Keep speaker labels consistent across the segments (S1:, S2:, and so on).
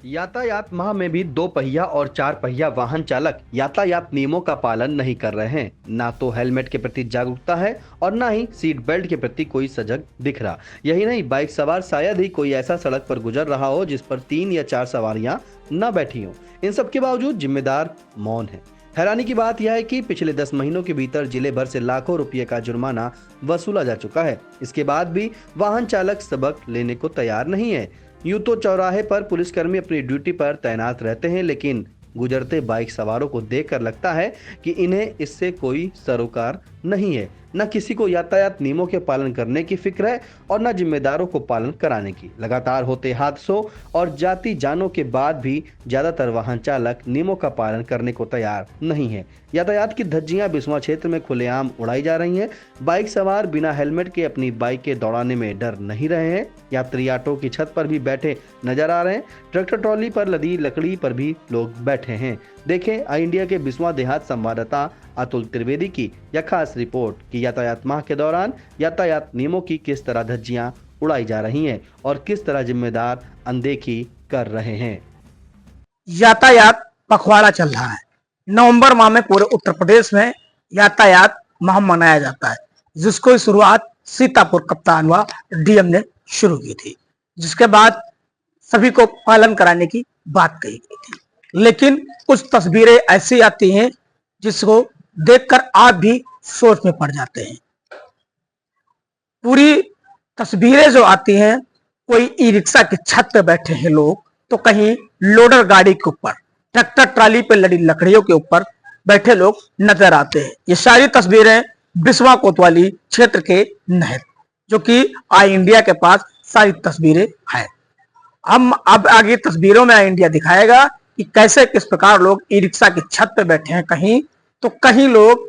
S1: यातायात माह में भी दो पहिया और चार पहिया वाहन चालक यातायात नियमों का पालन नहीं कर रहे हैं। ना तो हेलमेट के प्रति जागरूकता है और ना ही सीट बेल्ट के प्रति कोई सजग दिख रहा। यही नहीं, बाइक सवार शायद ही कोई ऐसा सड़क पर गुजर रहा हो जिस पर 3 या 4 सवारियां न बैठी हों। इन सब के बावजूद जिम्मेदार मौन है। हैरानी की बात यह है कि पिछले 10 महीनों के भीतर जिले भर से लाखों रुपये का जुर्माना वसूला जा चुका है। इसके बाद भी वाहन चालक सबक लेने को तैयार नहीं है। यूं तो चौराहे पर पुलिसकर्मी अपनी ड्यूटी पर तैनात रहते हैं, लेकिन गुजरते बाइक सवारों को देखकर लगता है कि इन्हें इससे कोई सरोकार नहीं है। न किसी को यातायात नियमों के पालन करने की फिक्र है और न जिम्मेदारों को पालन कराने की। लगातार होते हादसों और जाती जानों के बाद भी ज्यादातर वाहन चालक नियमों का पालन करने को तैयार नहीं है। यातायात की धज्जियां बिस्वा क्षेत्र में खुलेआम उड़ाई जा रही हैं। बाइक सवार बिना हेलमेट के अपनी बाइकें दौड़ाने में डर नहीं रहे हैं। यात्री ऑटो की छत पर भी बैठे नजर आ रहे हैं। ट्रैक्टर ट्रॉली पर लदी लकड़ी पर भी लोग बैठे हैं। देखें आई इंडिया के बिस्वा देहात संवाददाता अतुल त्रिवेदी की यह खास रिपोर्ट कि यातायात माह के दौरान यातायात नियमों की किस तरह धज्जियां उड़ाई जा रही हैं और किस तरह जिम्मेदार अनदेखी कर रहे हैं।
S2: यातायात पखवाड़ा चल रहा है। नवंबर माह में पूरे उत्तर प्रदेश में यातायात माह मनाया जाता है, जिसको शुरुआत सीतापुर कप्तानवा डीएम ने शुरू की थी, जिसके बाद सभी को पालन कराने की बात कही गई थी। लेकिन कुछ तस्वीरें ऐसी आती हैं जिसको देखकर आप भी सोच में पड़ जाते हैं। पूरी तस्वीरें जो आती हैं, कोई ई रिक्शा की छत पे बैठे हैं लोग, तो कहीं लोडर गाड़ी के ऊपर, ट्रैक्टर ट्राली पे लड़ी लकड़ियों के ऊपर बैठे लोग नजर आते हैं। ये सारी तस्वीरें बिस्वा कोतवाली क्षेत्र के नहर, जो कि आई इंडिया के पास सारी तस्वीरें हैं। हम अब आगे तस्वीरों में आई इंडिया दिखाएगा कि कैसे किस प्रकार लोग ई रिक्शा की छत पे बैठे हैं, कहीं तो कहीं लोग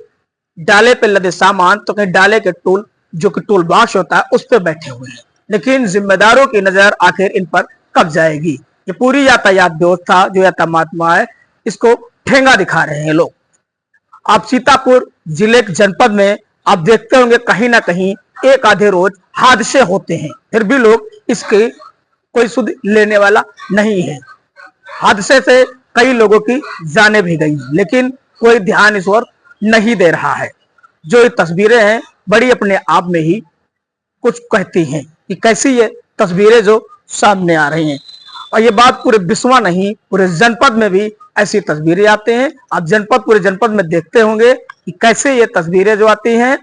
S2: डाले पे लदे सामान, तो कहीं डाले के टूल जो कि टूल बॉक्स होता है उस पे बैठे हुए हैं। लेकिन जिम्मेदारों की नजर आखिर इन पर कब जाएगी? ये पूरी यातायात व्यवस्था जो यातायात है, इसको ठेंगा दिखा रहे हैं लोग। आप सीतापुर जिले के जनपद में आप देखते होंगे कहीं ना कहीं एक आधे रोज हादसे होते हैं, फिर भी लोग इसके कोई सुध लेने वाला नहीं है। हादसे से कई लोगों की जानें भी गई, लेकिन कोई ध्यान इस ओर नहीं दे रहा है। जो ये तस्वीरें हैं बड़ी अपने आप में ही कुछ कहती हैं कि कैसी ये तस्वीरें जो सामने आ रही हैं। और ये बात पूरे बिस्वा नहीं, पूरे जनपद में भी ऐसी तस्वीरें आते हैं। आप पूरे जनपद में देखते होंगे कि कैसे ये तस्वीरें जो आती हैं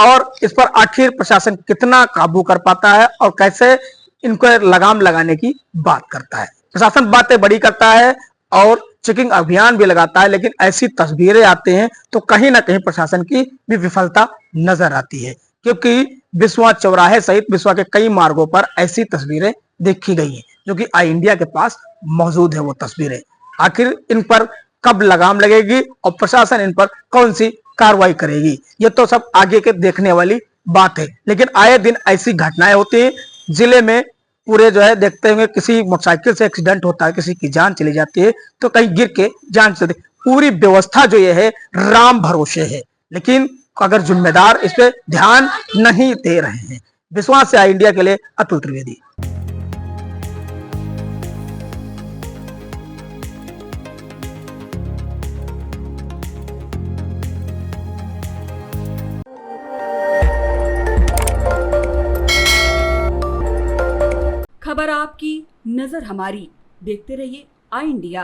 S2: और इस पर आखिर प्रशासन कितना काबू कर पाता है और कैसे इनको लगाम लगाने की बात करता है। प्रशासन बातें बड़ी करता है और चेकिंग अभियान भी लगाता है, लेकिन ऐसी तस्वीरें आती हैं तो कहीं ना कहीं प्रशासन की भी विफलता नजर आती है, क्योंकि बिस्वा चौराहे सहित बिस्वा के कई मार्गों पर ऐसी तस्वीरें देखी गई हैं, जो कि आई इंडिया के पास मौजूद है। वो तस्वीरें आखिर इन पर कब लगाम लगेगी और प्रशासन इन पर कौन सी कार्रवाई करेगी, ये तो सब आगे के देखने वाली बात है। लेकिन आए दिन ऐसी घटनाएं होती हैं जिले में। पूरे जो है देखते होंगे किसी मोटरसाइकिल से एक्सीडेंट होता है, किसी की जान चली जाती है, तो कहीं गिर के जान चली। पूरी व्यवस्था जो ये है राम भरोसे है, लेकिन अगर जिम्मेदार इस पे ध्यान नहीं दे रहे हैं। विश्वास से आई इंडिया के लिए अतुल त्रिवेदी।
S3: खबर आपकी, नजर हमारी। देखते रहिए आई इंडिया।